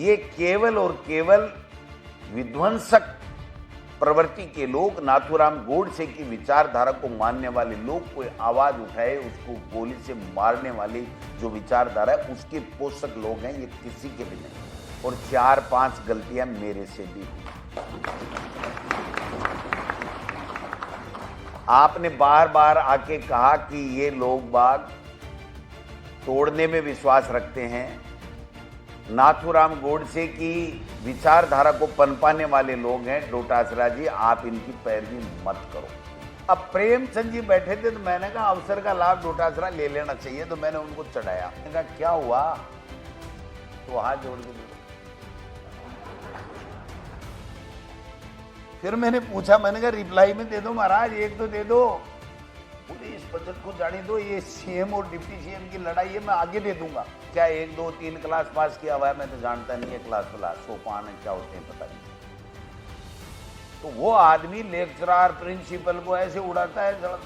ये केवल और केवल विध्वंसक प्रवृत्ति के लोग, नाथूराम गोडसे की विचारधारा को मानने वाले लोग, कोई आवाज उठाए उसको गोली से मारने वाली जो विचारधारा है उसके पोषक लोग हैं, ये किसी के भी नहीं। और 4-5 गलतियां मेरे से भी हुई। आपने बार बार आके कहा कि ये लोग बाग तोड़ने में विश्वास रखते हैं, नाथूराम गोडसे की विचारधारा को पनपाने वाले लोग हैं। डोटासरा जी, आप इनकी पैरवी मत करो। अब प्रेमचंद जी बैठे थे तो मैंने कहा अवसर का लाभ डोटासरा ले लेना चाहिए, तो मैंने उनको चढ़ाया। मैंने कहा क्या हुआ, तो हाथ जोड़ के बोलो। फिर मैंने पूछा, मैंने कहा रिप्लाई में दे दो महाराज, एक तो दे दो। बोले इस बजट को जाने दो, ये सीएम और डिप्टी सीएम की लड़ाई है, मैं आगे दे दूंगा। क्या 1, 2, 3 क्लास पास किया हुआ है, मैं तो जानता नहीं है क्लास सोपान है क्या होते हैं पता नहीं। तो वो आदमी लेक्चरर प्रिंसिपल को ऐसे उड़ाता है,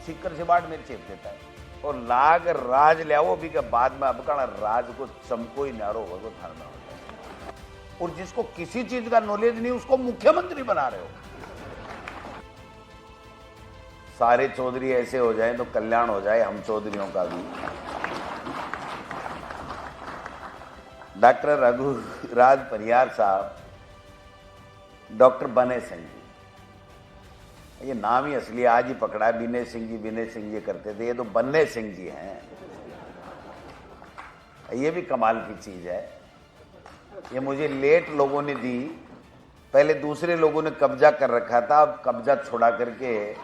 सिक्कर से बाट में चेप देता है और लाग राज ले आओ भी के बाद में अब का राज को चमको ही नारो हो थाना। और जिसको किसी चीज का नॉलेज नहीं उसको मुख्यमंत्री बना रहे हो। सारे चौधरी ऐसे हो जाएं तो कल्याण हो जाए हम चौधरियों का भी। डॉक्टर रघुराज परियार साहब, डॉक्टर बने सिंह जी, ये नाम ही असली आज ही पकड़ा है। विनय सिंह जी करते थे, ये तो बन्ने सिंह जी हैं। ये भी कमाल की चीज है। ये मुझे लेट लोगों ने दी, पहले दूसरे लोगों ने कब्जा कर रखा था, अब कब्जा छुड़ा करके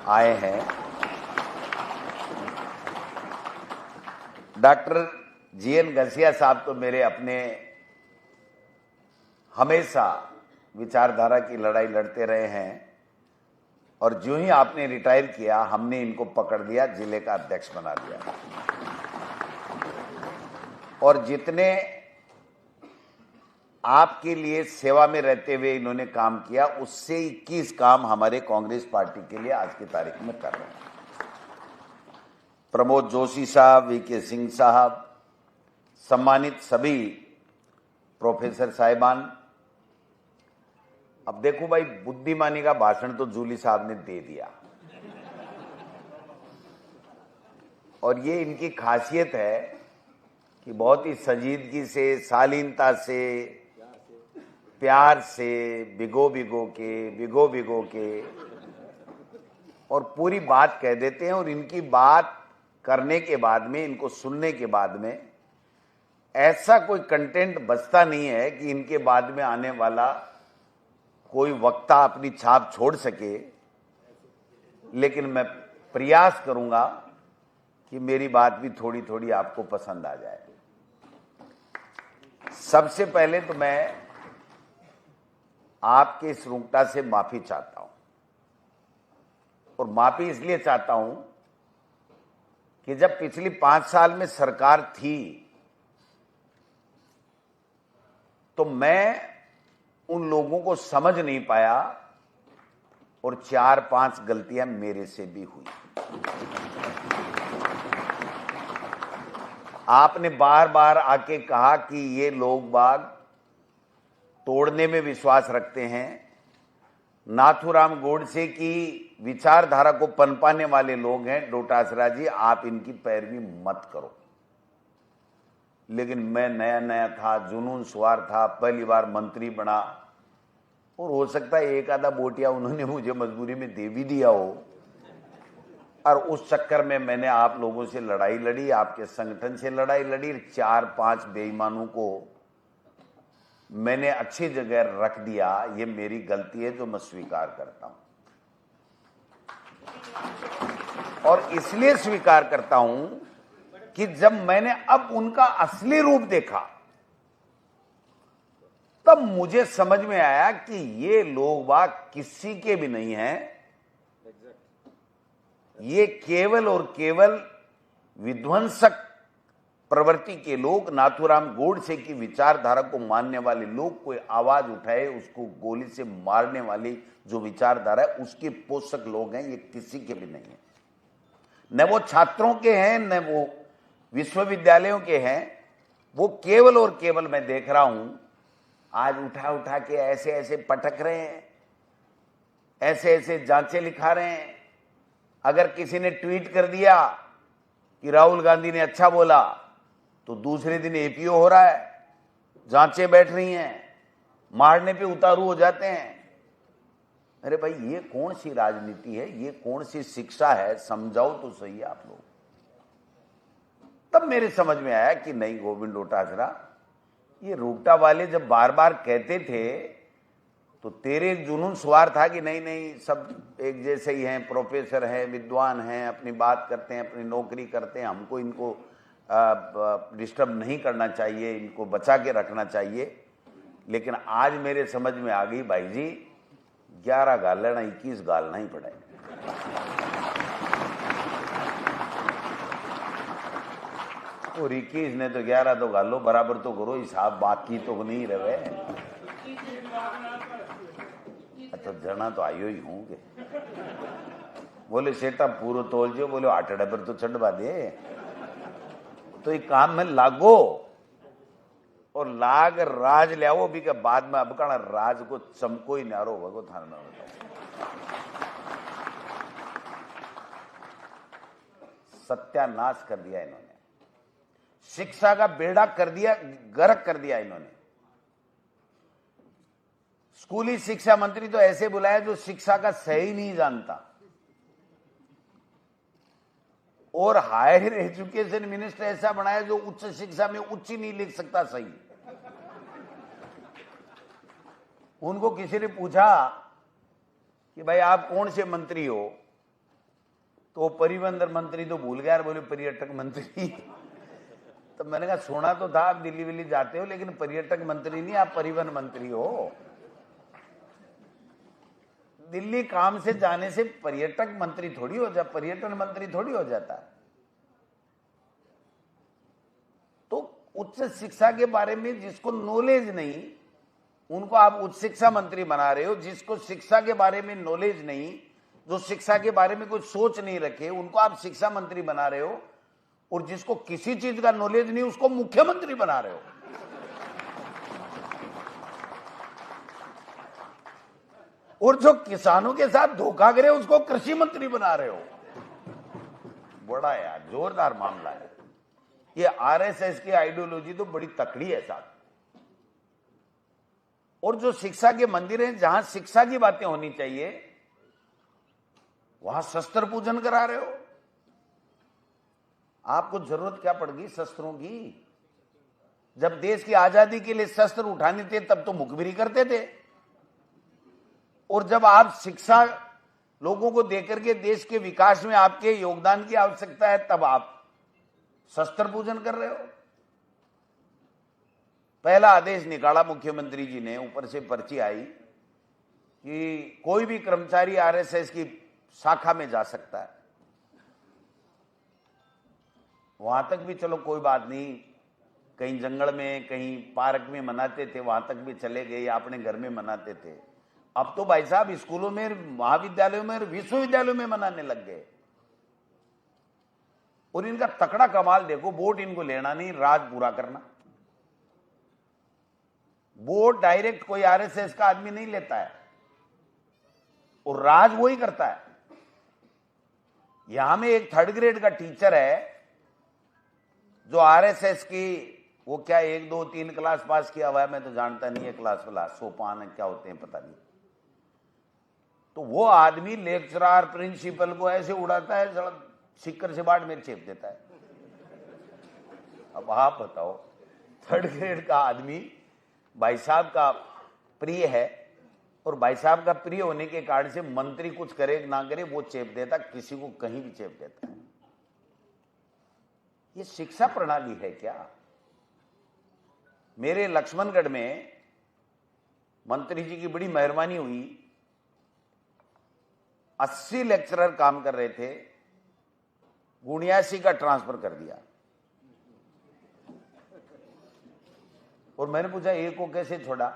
आए हैं। डॉक्टर जीएन घसिया साहब तो मेरे अपने हमेशा विचारधारा की लड़ाई लड़ते रहे हैं, और जो ही आपने रिटायर किया हमने इनको पकड़ लिया, जिले का अध्यक्ष बना दिया। और जितने आपके लिए सेवा में रहते हुए इन्होंने काम किया, उससे 21 काम हमारे कांग्रेस पार्टी के लिए आज की तारीख में कर रहे हैं। प्रमोद जोशी साहब, वीके सिंह साहब, सम्मानित सभी प्रोफेसर साहिबान। अब देखो भाई, बुद्धिमानी का भाषण तो जूली साहब ने दे दिया, और ये इनकी खासियत है कि बहुत ही संजीदगी से, शालीनता से, प्यार से, भिगो भिगो के और पूरी बात कह देते हैं। और इनकी बात करने के बाद में, इनको सुनने के बाद में ऐसा कोई कंटेंट बचता नहीं है कि इनके बाद में आने वाला कोई वक्ता अपनी छाप छोड़ सके। लेकिन मैं प्रयास करूंगा कि मेरी बात भी थोड़ी थोड़ी आपको पसंद आ जाए। सबसे पहले तो मैं आपके इस रुंगटा से माफी चाहता हूं, और माफी इसलिए चाहता हूं कि जब पिछली 5 साल में सरकार थी तो मैं उन लोगों को समझ नहीं पाया, और 4-5 गलतियां मेरे से भी हुई। आपने बार बार आके कहा कि ये लोग बाग तोड़ने में विश्वास रखते हैं, नाथूराम गोडसे की विचारधारा को पनपाने वाले लोग हैं। डोटासरा जी, आप इनकी पैरवी मत करो। लेकिन मैं नया था, जुनून सवार था, पहली बार मंत्री बना, और हो सकता है एक आधा बोटिया उन्होंने मुझे मजबूरी में दे भी दिया हो, और उस चक्कर में मैंने आप लोगों से लड़ाई लड़ी, आपके संगठन से लड़ाई लड़ी। 4-5 बेईमानों को मैंने अच्छी जगह रख दिया। ये मेरी गलती है जो मैं स्वीकार करता हूं, और इसलिए स्वीकार करता हूं कि जब मैंने अब उनका असली रूप देखा तब मुझे समझ में आया कि ये लोग बाग किसी के भी नहीं हैं। ये केवल और केवल विध्वंसक प्रवृत्ति के लोग, नाथूराम गोडसे की विचारधारा को मानने वाले लोग, कोई आवाज उठाए उसको गोली से मारने वाली जो विचारधारा है उसके पोषक लोग हैं, ये किसी के भी नहीं है। न वो छात्रों के हैं, न वो विश्वविद्यालयों के हैं, वो केवल और केवल मैं देख रहा हूं आज उठा उठा के ऐसे ऐसे पटक रहे हैं, ऐसे ऐसे जांचें लिखा रहे हैं। अगर किसी ने ट्वीट कर दिया कि राहुल गांधी ने अच्छा बोला तो दूसरे दिन एपीओ हो रहा है, जांचें बैठ रही हैं, मारने पे उतारू हो जाते हैं। अरे भाई, ये कौन सी राजनीति है, ये कौन सी शिक्षा है? समझाओ तो सही आप लोग। तब मेरे समझ में आया कि नहीं गोविंद डोटासरा, ये रूपटा वाले जब बार बार कहते थे तो तेरे एक जुनून सवार था कि नहीं नहीं सब एक जैसे ही हैं, प्रोफेसर हैं, विद्वान हैं, अपनी बात करते हैं, अपनी नौकरी करते हैं, हमको इनको डिस्टर्ब नहीं करना चाहिए, इनको बचा के रखना चाहिए। लेकिन आज मेरे समझ में आ गई भाई जी, 11 गालना 21 गालना ही पड़े। और 21 ने तो 11 तो गालो, बराबर तो करो हिसाब, बाकी तो नहीं रहे। अच्छा जना तो आयो ही हूं के बोले सेटा पूरा तोल जो, बोले 8 डबर तो चढ़वा दे। तो एक काम में लागो और लाग राज ले आओ भी के बाद में अब का राज को चमको ही नारो भगो थान में सत्यानाश कर दिया इन्होंने, शिक्षा का बेड़ा कर दिया, गर्क कर दिया इन्होंने। स्कूली शिक्षा मंत्री तो ऐसे बुलाया जो शिक्षा का सही नहीं जानता, और हायर एजुकेशन मिनिस्टर ऐसा बनाया जो उच्च शिक्षा में उच्च ही नहीं लिख सकता सही। उनको किसी ने पूछा कि भाई आप कौन से मंत्री हो, तो परिवहन मंत्री तो भूल गया, बोले पर्यटक मंत्री। तो मैंने कहा सुना तो था आप दिल्ली विल्ली जाते हो, लेकिन पर्यटक मंत्री नहीं, आप परिवहन मंत्री हो। दिल्ली काम से जाने से पर्यटक मंत्री थोड़ी हो जाता, पर्यटन मंत्री थोड़ी हो जाता है। तो उच्च शिक्षा के बारे में जिसको नॉलेज नहीं, उनको आप उच्च शिक्षा मंत्री बना रहे हो। जिसको शिक्षा के बारे में नॉलेज नहीं, जो शिक्षा के बारे में कोई सोच नहीं रखे, उनको आप शिक्षा मंत्री बना रहे हो। और जिसको किसी चीज का नॉलेज नहीं, उसको मुख्यमंत्री बना रहे हो। और जो किसानों के साथ धोखा करे, उसको कृषि मंत्री बना रहे हो। बड़ा यार जोरदार मामला है ये। आरएसएस की आइडियोलॉजी तो बड़ी तकड़ी है साहब। और जो शिक्षा के मंदिर हैं, जहां शिक्षा की बातें होनी चाहिए, वहां शस्त्र पूजन करा रहे हो। आपको जरूरत क्या पड़ गई शस्त्रों की? जब देश की आजादी के लिए शस्त्र उठाने थे तब तो मुखबिरी करते थे, और जब आप शिक्षा लोगों को देकर के देश के विकास में आपके योगदान की आवश्यकता है, तब आप शस्त्र पूजन कर रहे हो। पहला आदेश निकाला मुख्यमंत्री जी ने, ऊपर से पर्ची आई कि कोई भी कर्मचारी आरएसएस की शाखा में जा सकता है। वहां तक भी चलो कोई बात नहीं, कहीं जंगल में कहीं पार्क में मनाते थे, वहां तक भी चले गए, या अपने घर में मनाते थे। अब तो भाई साहब स्कूलों में, महाविद्यालयों में, विश्वविद्यालयों में मनाने लग गए। और इनका तकड़ा कमाल देखो, वोट इनको लेना नहीं, राज पूरा करना। वोट डायरेक्ट कोई आरएसएस का आदमी नहीं लेता है, और राज वही करता है। यहां में एक 3rd ग्रेड का टीचर है जो आरएसएस की, वो क्या 1 2 3 क्लास पास किया हुआ है, मैं तो जानता नहीं है क्लास सोपान क्या होते हैं पता नहीं। तो वो आदमी लेक्चरर प्रिंसिपल को ऐसे उड़ाता है, सड़क सिक्कर से बाट में चेप देता है। अब आप बताओ, 3rd ग्रेड का आदमी भाई साहब का प्रिय है, और भाई साहब का प्रिय होने के कारण से मंत्री कुछ करे ना करे वो चेप देता, किसी को कहीं भी चेप देता है। ये शिक्षा प्रणाली है क्या? मेरे लक्ष्मणगढ़ में मंत्री जी की बड़ी मेहरबानी हुई, 80 लेक्चरर काम कर रहे थे, 79 का ट्रांसफर कर दिया। और मैंने पूछा एक को कैसे छोड़ा?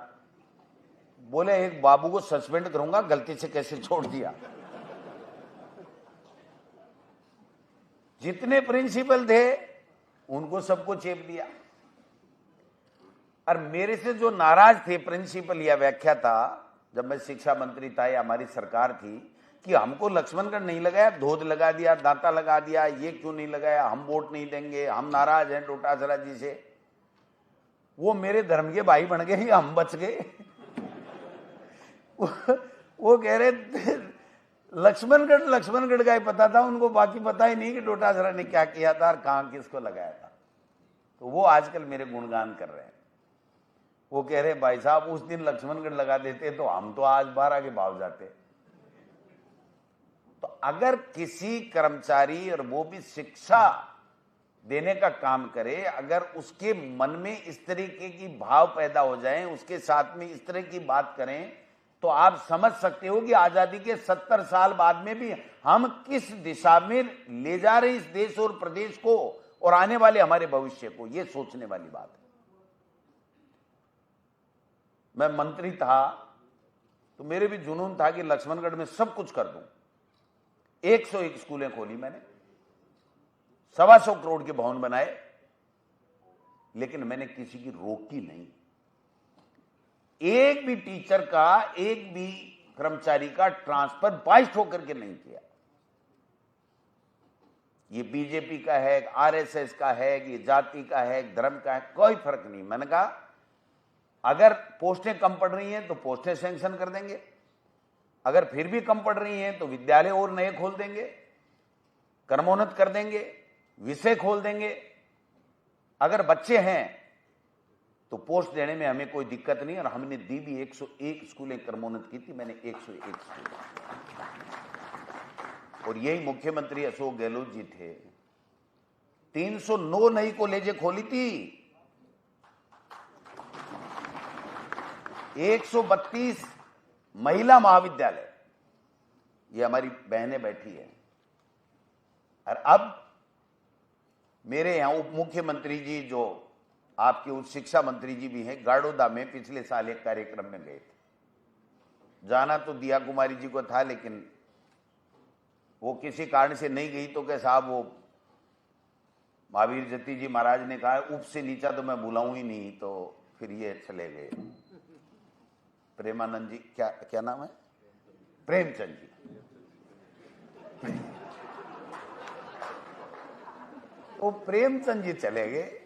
बोले एक बाबू को सस्पेंड करूंगा, गलती से कैसे छोड़ दिया। जितने प्रिंसिपल थे उनको सबको चेप दिया। और मेरे से जो नाराज थे प्रिंसिपल या व्याख्याता, जब मैं शिक्षा मंत्री था या हमारी सरकार थी, कि हमको लक्ष्मणगढ़ नहीं लगाया, धोध लगा दिया, दांता लगा दिया, ये क्यों नहीं लगाया, हम वोट नहीं देंगे, हम नाराज हैं डोटासरा जी से। वो मेरे धर्म के भाई बन गए, हम बच गए। वो कह रहे लक्ष्मणगढ़ का ही पता था उनको, बाकी पता ही नहीं कि डोटासरा ने क्या किया था और कहां किसको लगाया था। तो वो आजकल मेरे गुणगान कर रहे हैं। वो कह रहे भाई साहब उस दिन लक्ष्मणगढ़ लगा देते तो हम तो आज 12 के भाव जाते। तो अगर किसी कर्मचारी, और वो भी शिक्षा देने का काम करे, अगर उसके मन में इस तरीके की भाव पैदा हो जाए, उसके साथ में इस तरह की बात करें, तो आप समझ सकते हो कि आजादी के 70 साल बाद में भी हम किस दिशा में ले जा रहे हैं इस देश और प्रदेश को और आने वाले हमारे भविष्य को। यह सोचने वाली बात है। मैं मंत्री था तो मेरे भी जुनून था कि लक्ष्मणगढ़ में सब कुछ कर दूं। 101 स्कूलें खोली मैंने, 125 करोड़ के भवन बनाए, लेकिन मैंने किसी की रोकी नहीं। एक भी टीचर का, एक भी कर्मचारी का ट्रांसफर बाइस्ट होकर के नहीं किया। ये बीजेपी का है, आरएसएस का है, ये जाति का है, धर्म का है, कोई फर्क नहीं। मैंने कहा अगर पोस्टें कम पड़ रही हैं तो पोस्टें सैंक्शन कर देंगे, अगर फिर भी कम पड़ रही हैं तो विद्यालय और नए खोल देंगे, कर्मोन्नत कर देंगे, विषय खोल देंगे। अगर बच्चे हैं तो पोस्ट देने में हमें कोई दिक्कत नहीं। और हमने दी भी, 101 स्कूलें कर्मोन्नत की थी मैंने, 101 स्कूल। और यही मुख्यमंत्री अशोक गहलोत जी थे, 309 नई कॉलेजें खोली थी, 132 महिला महाविद्यालय। ये हमारी बहनें बैठी है। और अब मेरे यहां उप मुख्यमंत्री जी, जो आपके उच्च शिक्षा मंत्री जी भी हैं, गाड़ोदा में पिछले साल एक कार्यक्रम में गए थे। जाना तो दिया कुमारी जी को था, लेकिन वो किसी कारण से नहीं गई। तो क्या साहब, वो महावीर जत्ती जी महाराज ने कहा उप से नीचा तो मैं बुलाऊं ही नहीं, तो फिर ये चले गए। प्रेमानंद जी, क्या नाम है, प्रेमचंद जी। वो प्रेमचंद जी चले गए।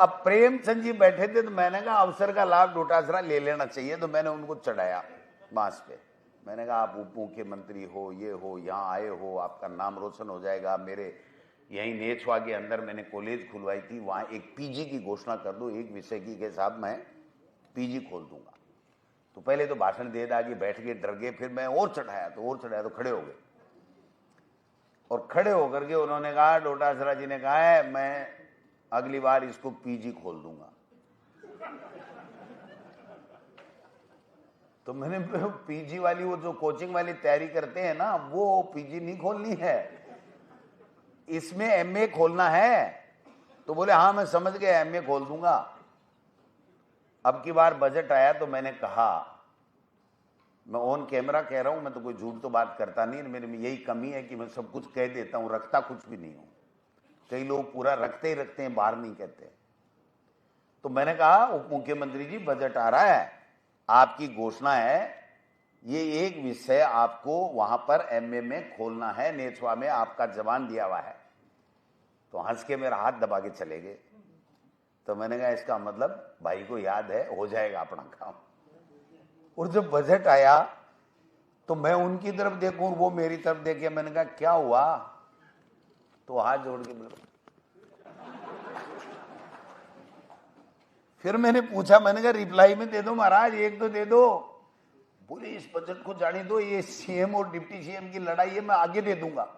अब प्रेमचंद जी बैठे थे तो मैंने कहा अवसर का लाभ डोटासरा ले लेना चाहिए, तो मैंने उनको चढ़ाया बांस पे। मैंने कहा आप उप मुख्यमंत्री हो, ये हो, यहाँ आए हो, आपका नाम रोशन हो जाएगा। मेरे यहीं नेछवा के अंदर मैंने कॉलेज खुलवाई थी, वहाँ एक पीजी की घोषणा कर दो, एक विषय की, के साथ मैं पीजी खोल दूंगा। तो पहले तो भाषण दे दा कि बैठ के डर गए, फिर मैं और चढ़ाया तो खड़े हो गए। और खड़े होकर के उन्होंने कहा, डोटासरा जी ने कहा है मैं अगली बार इसको पीजी खोल दूंगा। तो मैंने पीजी वाली, वो जो कोचिंग वाली तैयारी करते हैं ना, वो पीजी नहीं खोलनी है, इसमें एमए खोलना है। तो बोले हाँ मैं समझ गया, एमए खोल दूंगा। अब की बार बजट आया तो मैंने कहा, मैं ऑन कैमरा कह रहा हूं, मैं तो कोई झूठ तो बात करता नहीं, मेरे में यही कमी है कि मैं सब कुछ कह देता हूं, रखता कुछ भी नहीं हूं। कई लोग पूरा रखते ही रखते हैं, बाहर नहीं कहते। तो मैंने कहा उप मुख्यमंत्री जी बजट आ रहा है, आपकी घोषणा है, ये एक विषय आपको वहां पर एमए में खोलना है, नेछवा में आपका जवान दिया हुआ है। तो हंस के मेरा हाथ दबा के चले गए। तो मैंने कहा इसका मतलब भाई को याद है, हो जाएगा अपना काम। और जब बजट आया तो मैं उनकी तरफ देखूं, वो मेरी तरफ देखे। मैंने कहा क्या हुआ, तो हाथ जोड़ के बोले। फिर मैंने पूछा, मैंने कहा रिप्लाई में दे दो महाराज, एक तो दे दो। बोले इस बजट को जाने दो, ये सीएम और डिप्टी सीएम की लड़ाई है, मैं आगे दे दूंगा।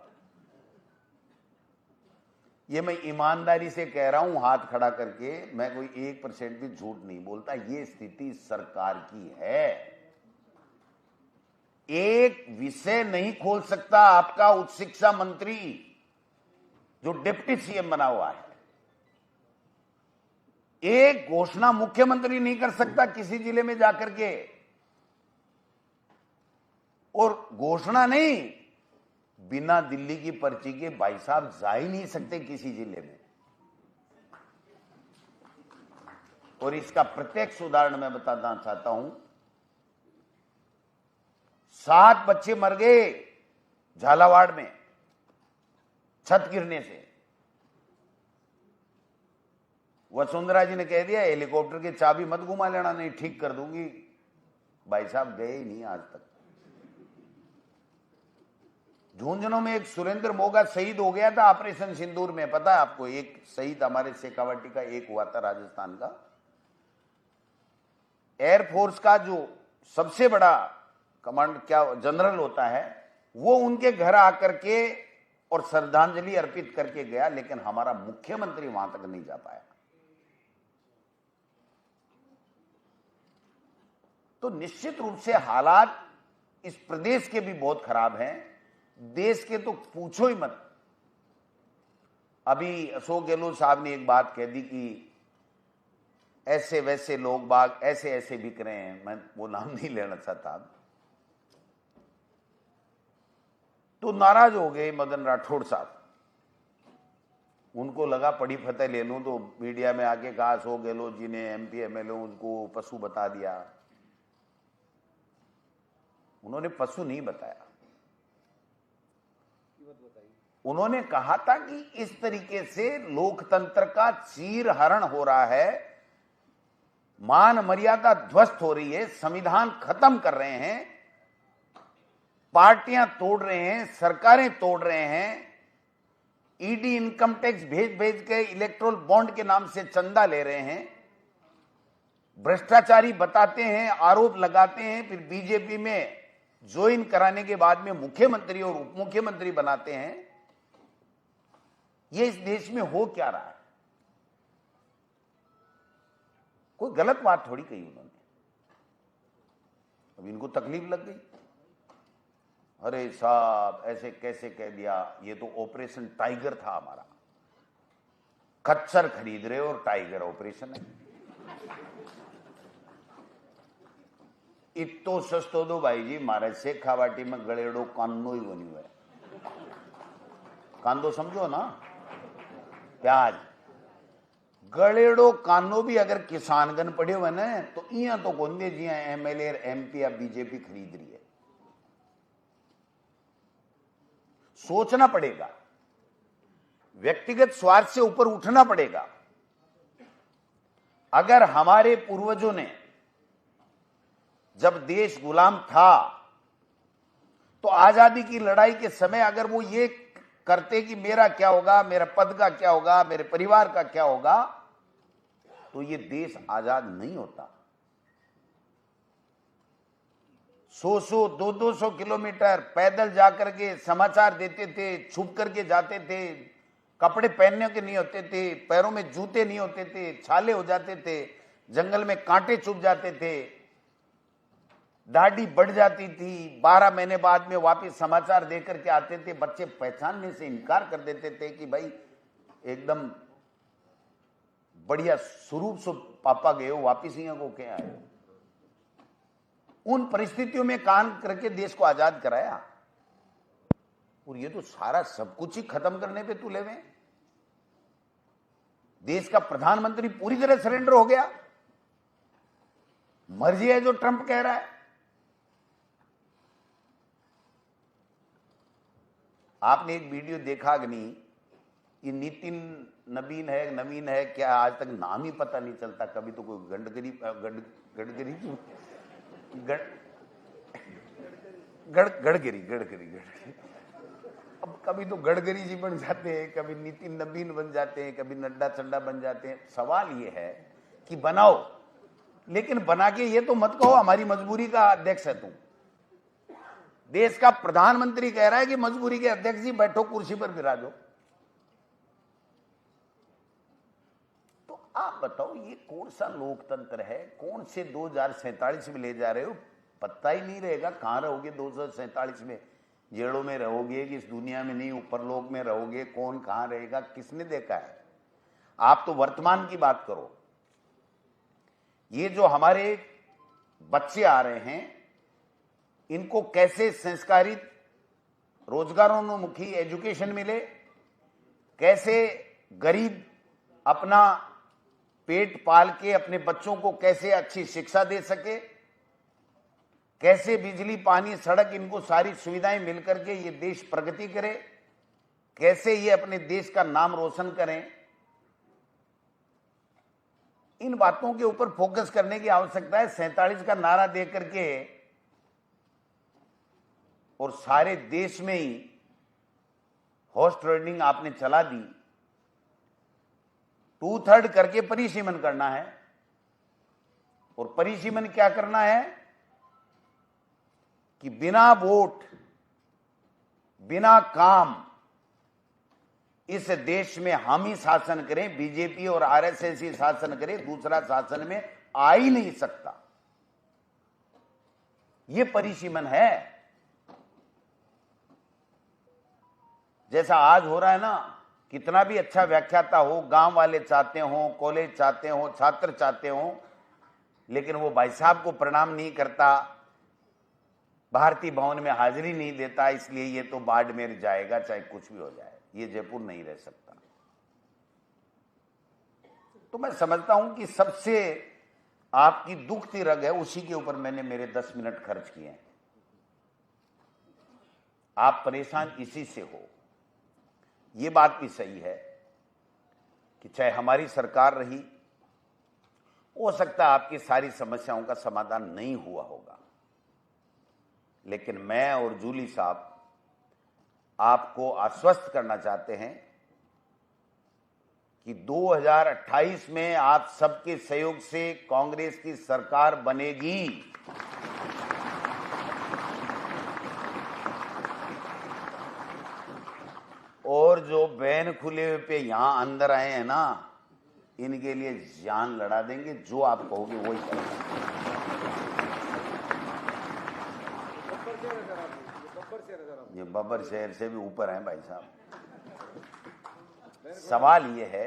ये मैं ईमानदारी से कह रहा हूं, हाथ खड़ा करके, मैं कोई 1% भी झूठ नहीं बोलता। ये स्थिति सरकार की है। एक विषय नहीं खोल सकता आपका उच्च शिक्षा मंत्री जो डिप्टी सीएम बना हुआ है। एक घोषणा मुख्यमंत्री नहीं कर सकता किसी जिले में जाकर के। और घोषणा नहीं, बिना दिल्ली की पर्ची के भाई साहब जा ही नहीं सकते किसी जिले में। और इसका प्रत्यक्ष उदाहरण मैं बताना चाहता हूं। 7 बच्चे मर गए झालावाड़ में छत गिरने से। वसुंधरा जी ने कह दिया हेलीकॉप्टर की चाबी मत घुमा लेना, नहीं ठीक कर दूंगी। भाई साहब गए ही नहीं आज तक। झुंझुनू में एक सुरेंद्र मोगा शहीद हो गया था ऑपरेशन सिंदूर में, पता है आपको? एक शहीद हमारे शेखावाटी का एक हुआ था राजस्थान का। एयरफोर्स का जो सबसे बड़ा कमांड क्या जनरल होता है, वो उनके घर आकर के और श्रद्धांजलि अर्पित करके गया, लेकिन हमारा मुख्यमंत्री वहां तक नहीं जा पाया। तो निश्चित रूप से हालात इस प्रदेश के भी बहुत खराब हैं, देश के तो पूछो ही मत। अभी अशोक गहलोत साहब ने एक बात कह दी कि ऐसे वैसे लोग बाग ऐसे ऐसे बिक रहे हैं, मैं वो नाम नहीं लेना चाहता। तो नाराज हो गए मदन राठौड़ साहब। उनको लगा पड़ी फतेह ले लूं, तो मीडिया में आके कहा अशोक गहलोत जी ने एमपी एमएलए उनको पशु बता दिया। उन्होंने पशु नहीं बताया, उन्होंने कहा था कि इस तरीके से लोकतंत्र का चीरहरण हो रहा है, मान मर्यादा ध्वस्त हो रही है, संविधान खत्म कर रहे हैं, पार्टियां तोड़ रहे हैं, सरकारें तोड़ रहे हैं, ईडी इनकम टैक्स भेज भेज के इलेक्ट्रोल बॉन्ड के नाम से चंदा ले रहे हैं, भ्रष्टाचारी बताते हैं, आरोप लगाते हैं, फिर बीजेपी में ज्वाइन कराने के बाद में मुख्यमंत्री और उप मुख्यमंत्री बनाते हैं। ये इस देश में हो क्या रहा है? कोई गलत बात थोड़ी कही उन्होंने, अब इनको तकलीफ लग गई। अरे साहब ऐसे कैसे कह दिया, ये तो ऑपरेशन टाइगर था हमारा। खच्चर खरीद रहे और टाइगर ऑपरेशन है। इतो सस्तो दो भाई जी, मारे शेखावाटी में गलेड़ो कांदो ही बनी हुआ है। कांदो समझो ना, प्याज। गलेड़ो कानो भी अगर किसानगन पड़े हुए ना, तो इया तो गोंदे जी एमएलए एमपी या बीजेपी खरीद रही है। सोचना पड़ेगा, व्यक्तिगत स्वार्थ से ऊपर उठना पड़ेगा। अगर हमारे पूर्वजों ने जब देश गुलाम था, तो आजादी की लड़ाई के समय अगर वो ये करते कि मेरा क्या होगा, मेरा पद का क्या होगा, मेरे परिवार का क्या होगा, तो ये देश आजाद नहीं होता। 100 200 किलोमीटर पैदल जाकर के समाचार देते थे, छुप करके जाते थे, कपड़े पहनने के नहीं होते थे, पैरों में जूते नहीं होते थे, छाले हो जाते थे, जंगल में कांटे चुभ जाते थे, दाढ़ी बढ़ जाती थी, 12 महीने बाद में वापस समाचार देकर के आते थे। बच्चे पहचानने से इनकार कर देते थे कि भाई एकदम बढ़िया स्वरूप से पापा गए हो, वापिस यहाँ को क्या आए। उन परिस्थितियों में काम करके देश को आजाद कराया, और ये तो सारा सब कुछ ही खत्म करने पे तुले हुए। देश का प्रधानमंत्री पूरी तरह सरेंडर हो गया। मर्जी है जो ट्रंप कह रहा है। आपने एक वीडियो देखा कि नहीं, ये नितिन नवीन है क्या, आज तक नाम ही पता नहीं चलता। कभी तो कोई गडकरी अब कभी तो गडकरी जी बन जाते हैं, कभी नितिन नवीन बन जाते हैं, कभी नड्डा चड्डा बन जाते हैं। सवाल ये है कि बनाओ, लेकिन बना के ये तो मत कहो हमारी मजबूरी का अध्यक्ष है तुम। देश का प्रधानमंत्री कह रहा है कि मजबूरी के अध्यक्ष जी बैठो कुर्सी पर विराजो। तो आप बताओ ये कौन सा लोकतंत्र है? कौन से 2047 में ले जा रहे हो? पता ही नहीं रहेगा कहां रहोगे 2047 में। जेड़ों में रहोगे कि इस दुनिया में नहीं ऊपर लोक में रहोगे? कौन कहां रहेगा, किसने देखा है? आप तो वर्तमान की बात करो। ये जो हमारे बच्चे आ रहे हैं, इनको कैसे संस्कारित रोजगारोन्मुखी एजुकेशन मिले, कैसे गरीब अपना पेट पाल के अपने बच्चों को कैसे अच्छी शिक्षा दे सके, कैसे बिजली, पानी, सड़क, इनको सारी सुविधाएं मिलकर के ये देश प्रगति करे, कैसे ये अपने देश का नाम रोशन करें, इन बातों के ऊपर फोकस करने की आवश्यकता है। 47 का नारा दे करके और सारे देश में ही हॉर्स ट्रेडिंग आपने चला दी। 2/3 करके परिसीमन करना है। और परिसीमन क्या करना है कि बिना वोट, बिना काम इस देश में हम ही शासन करें, बीजेपी और आरएसएस ही शासन करे, दूसरा शासन में आ ही नहीं सकता। यह परिसीमन है। जैसा आज हो रहा है ना, कितना भी अच्छा व्याख्याता हो, गांव वाले चाहते हो, कॉलेज चाहते हो, छात्र चाहते हो, लेकिन वो भाई साहब को प्रणाम नहीं करता, भारतीय भवन में हाजिरी नहीं देता, इसलिए ये तो बाड़मेर जाएगा, चाहे कुछ भी हो जाए, ये जयपुर नहीं रह सकता। तो मैं समझता हूं कि सबसे आपकी दुखती रग है, उसी के ऊपर मैंने मेरे 10 मिनट खर्च किए हैं। आप परेशान इसी से हो। ये बात भी सही है कि चाहे हमारी सरकार रही, हो सकता है आपकी सारी समस्याओं का समाधान नहीं हुआ होगा, लेकिन मैं और जूली साहब आपको आश्वस्त करना चाहते हैं कि 2028 में आप सबके सहयोग से कांग्रेस की सरकार बनेगी। और जो बैन खुले हुए पे यहां अंदर आए हैं ना, इनके लिए जान लड़ा देंगे। जो आप कहोगे वही करेंगे। ये बब्बर शहर से भी ऊपर हैं भाई साहब। सवाल ये है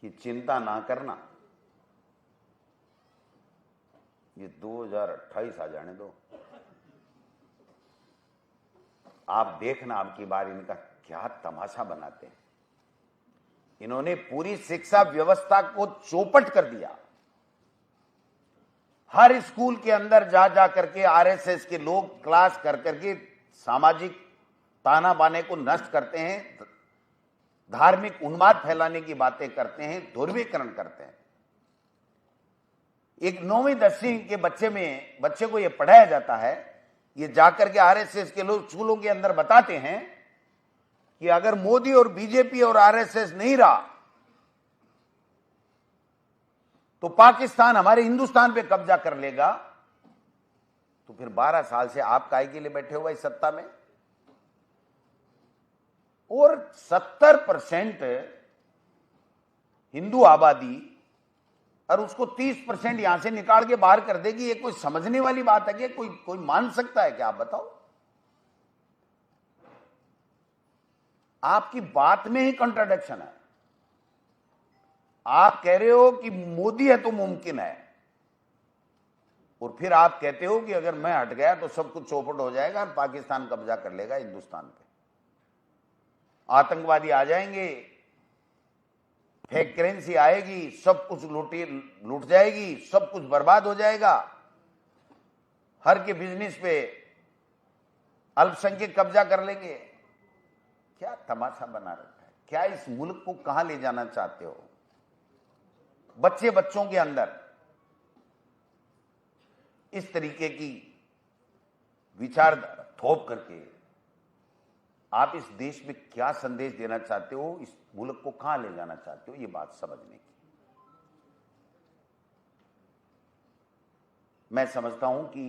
कि चिंता ना करना, ये 2028 आ जाने दो। आप देखना अब की बार इनका क्या तमाशा बनाते हैं। इन्होंने पूरी शिक्षा व्यवस्था को चौपट कर दिया। हर स्कूल के अंदर जा जा करके आरएसएस के लोग क्लास कर करके सामाजिक ताना बाने को नष्ट करते हैं, धार्मिक उन्माद फैलाने की बातें करते हैं, ध्रुवीकरण करते हैं। एक 9वीं 10वीं के बच्चे को यह पढ़ाया जाता है, ये जाकर के आरएसएस के लोग स्कूलों के अंदर बताते हैं कि अगर मोदी और बीजेपी और आरएसएस नहीं रहा तो पाकिस्तान हमारे हिंदुस्तान पे कब्जा कर लेगा। तो फिर 12 साल से आप काहे के लिए बैठे हुए इस सत्ता में? और 70% हिंदू आबादी और उसको 30% यहां से निकाल के बाहर कर देगी। ये कोई समझने वाली बात है कि कोई मान सकता है क्या? आप बताओ। आपकी बात में ही कंट्राडिक्शन है। आप कह रहे हो कि मोदी है तो मुमकिन है, और फिर आप कहते हो कि अगर मैं हट गया तो सब कुछ चौपट हो जाएगा और पाकिस्तान कब्जा कर लेगा हिंदुस्तान पे, आतंकवादी आ जाएंगे, फेक करेंसी आएगी, सब कुछ लूट जाएगी, सब कुछ बर्बाद हो जाएगा, हर के बिजनेस पे अल्पसंख्यक कब्जा कर लेंगे। क्या तमाशा बना रखा है? क्या इस मुल्क को कहां ले जाना चाहते हो? बच्चों के अंदर इस तरीके की विचारधारा थोप करके आप इस देश में क्या संदेश देना चाहते हो? इस मुल्क को कहां ले जाना चाहते हो? ये बात समझने की। मैं समझता हूं कि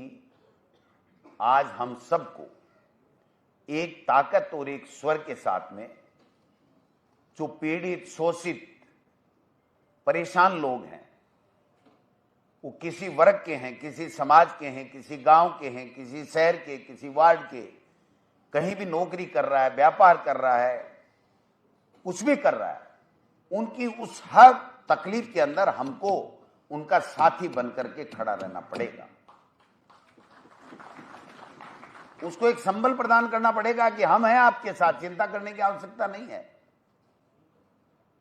आज हम सबको एक ताकत और एक स्वर के साथ में, जो पीड़ित, शोषित, परेशान लोग हैं, वो किसी वर्ग के हैं, किसी समाज के हैं, किसी गांव के हैं, किसी शहर के, किसी वार्ड के, कहीं भी नौकरी कर रहा है, व्यापार कर रहा है, कुछ भी कर रहा है, उनकी उस हर तकलीफ के अंदर हमको उनका साथी बनकर के खड़ा रहना पड़ेगा। उसको एक संबल प्रदान करना पड़ेगा कि हम हैं आपके साथ, चिंता करने की आवश्यकता नहीं है।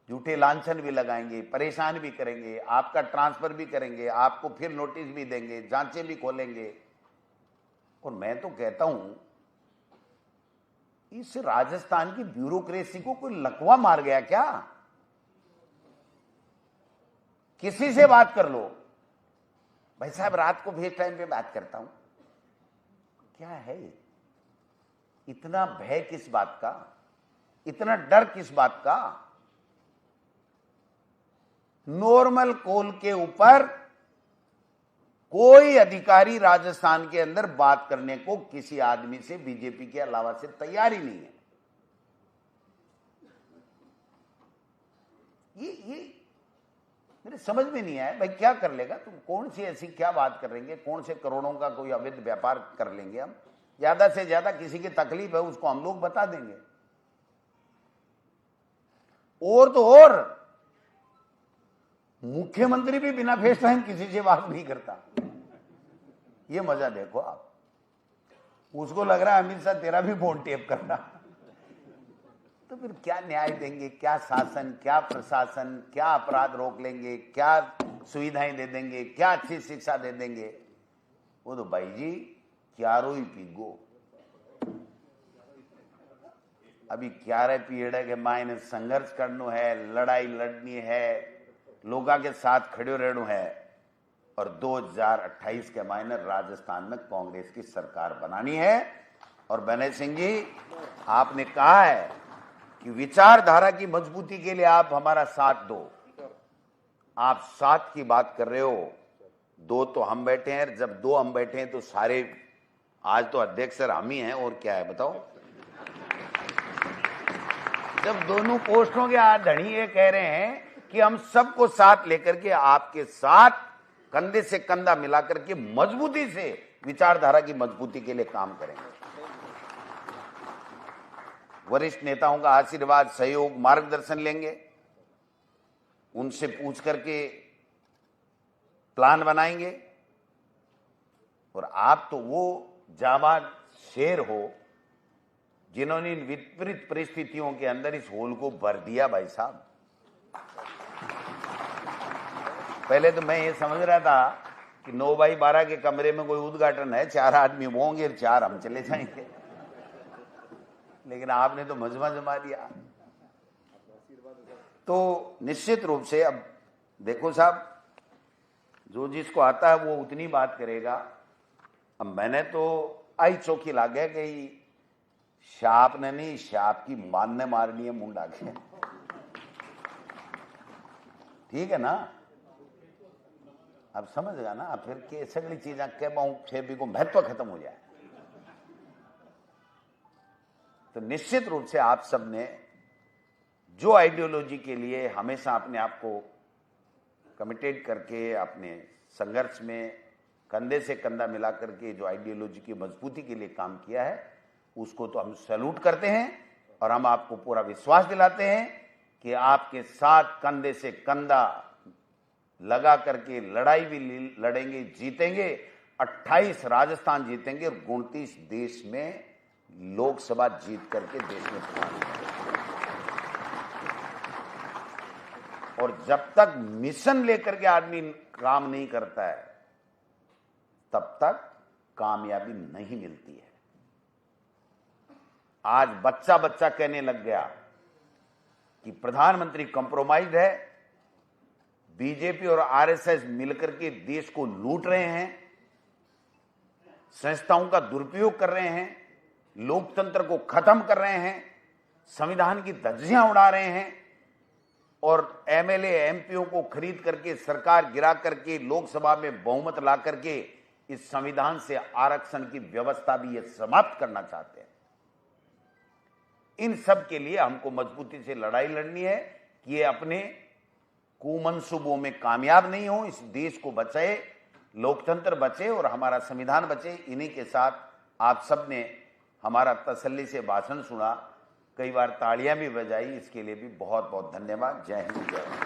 झूठे लांछन भी लगाएंगे, परेशान भी करेंगे, आपका ट्रांसफर भी करेंगे, आपको फिर नोटिस भी देंगे, जांचें भी खोलेंगे। और मैं तो कहता हूं इस राजस्थान की ब्यूरोक्रेसी को कोई लकवा मार गया क्या? किसी से बात कर लो, भाई साहब रात को भेज टाइम पे बात करता हूं। क्या है इतना भय किस बात का, इतना डर किस बात का? नॉर्मल कॉल के ऊपर कोई अधिकारी राजस्थान के अंदर बात करने को किसी आदमी से बीजेपी के अलावा से तैयार ही नहीं है। ये मेरे समझ में नहीं आया भाई, क्या कर लेगा तुम? कौन सी ऐसी क्या बात कर लेंगे? कौन से करोड़ों का कोई अवैध व्यापार कर लेंगे हम? ज्यादा से ज्यादा किसी की तकलीफ है उसको हम लोग बता देंगे। और तो और मुख्यमंत्री भी बिना फेस टाइम किसी से बात नहीं करता। ये मजा देखो आप, उसको लग रहा है अमित शाह तेरा भी फोन टेप कर रहा। तो फिर क्या न्याय देंगे? क्या शासन, क्या प्रशासन, क्या अपराध रोक लेंगे, क्या सुविधाएं दे देंगे, क्या अच्छी शिक्षा दे देंगे? वो तो भाई जी क्यारो ही पीगो। अभी 11 पीरियड के मायने संघर्ष करना है, लड़ाई लड़नी है, लोगों के साथ खड़े रहना है, और 2028 के मायने राजस्थान में कांग्रेस की सरकार बनानी है। और बने सिंह जी, आपने कहा है कि विचारधारा की मजबूती के लिए आप हमारा साथ दो। आप साथ की बात कर रहे हो, दो तो हम बैठे हैं, जब दो हम बैठे हैं तो सारे, आज तो अध्यक्ष सर हम ही हैं, और क्या है बताओ? जब दोनों पोस्टों के धनी ये कह रहे हैं कि हम सबको साथ लेकर के आपके साथ कंधे से कंधा मिलाकर के मजबूती से विचारधारा की मजबूती के लिए काम करेंगे। वरिष्ठ नेताओं का आशीर्वाद, सहयोग, मार्गदर्शन लेंगे, उनसे पूछ करके प्लान बनाएंगे। और आप तो वो जाबाज शेर हो जिन्होंने इन विपरीत परिस्थितियों के अंदर इस होल को भर दिया। भाई साहब, पहले तो मैं ये समझ रहा था कि 9x12 के कमरे में कोई उद्घाटन है, 4 आदमी होंगे, 4 हम चले जाएंगे, लेकिन आपने तो मजमा जमा दिया। तो निश्चित रूप से अब देखो साहब, जो जिसको आता है वो उतनी बात करेगा। अब मैंने तो आई चौकी ला गया कि शाप ने नहीं, शाप की मान ने मारनी है मुंडा के। ठीक है ना? अब समझ गया ना? फिर के सगली चीजें कह भी को महत्व खत्म हो जाए। तो निश्चित रूप से आप सबने जो आइडियोलॉजी के लिए हमेशा अपने आप को कमिटेड करके अपने संघर्ष में कंधे से कंधा मिला करके जो आइडियोलॉजी की मजबूती के लिए काम किया है, उसको तो हम सैल्यूट करते हैं। और हम आपको पूरा विश्वास दिलाते हैं कि आपके साथ कंधे से कंधा लगा करके लड़ाई भी लड़ेंगे, जीतेंगे। 28 राजस्थान जीतेंगे और 29 देश में लोकसभा जीत करके देश में और जब तक मिशन लेकर के आदमी काम नहीं करता है तब तक कामयाबी नहीं मिलती है। आज बच्चा बच्चा कहने लग गया कि प्रधानमंत्री कंप्रोमाइज्ड है, बीजेपी और आरएसएस मिलकर के देश को लूट रहे हैं, संस्थाओं का दुरुपयोग कर रहे हैं, लोकतंत्र को खत्म कर रहे हैं, संविधान की धज्जियां उड़ा रहे हैं और एमएलए एमपीओ को खरीद करके सरकार गिरा करके लोकसभा में बहुमत ला करके इस संविधान से आरक्षण की व्यवस्था भी ये समाप्त करना चाहते हैं। इन सब के लिए हमको मजबूती से लड़ाई लड़नी है कि ये अपने कुमंसूबों में कामयाब नहीं हो, इस देश को बचाए, लोकतंत्र बचे और हमारा संविधान बचे। इन्हीं के साथ आप सब ने हमारा तसल्ली से भाषण सुना, कई बार तालियां भी बजाई, इसके लिए भी बहुत बहुत धन्यवाद। जय हिंद, जय भारत।